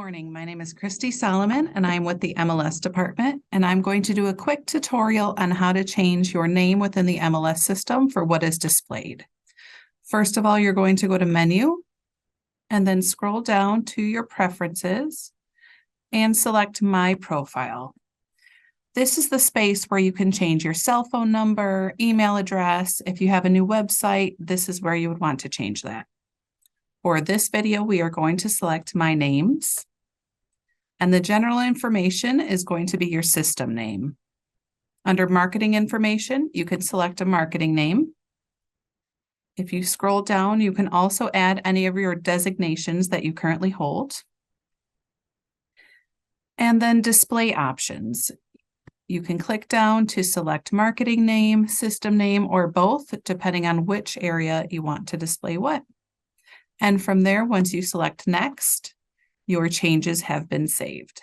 morning. My name is Christy Solomon and I'm with the MLS department, and I'm going to do a quick tutorial on how to change your name within the MLS system for what is displayed. First of all, you're going to go to Menu and then scroll down to your Preferences and select My Profile. This is the space where you can change your cell phone number, email address. If you have a new website, this is where you would want to change that. For this video, we are going to select My Names, and the general information is going to be your system name. Under Marketing Information, you can select a marketing name. If you scroll down, you can also add any of your designations that you currently hold. And then Display Options. You can click down to select marketing name, system name, or both, depending on which area you want to display what. And from there, once you select Next, your changes have been saved.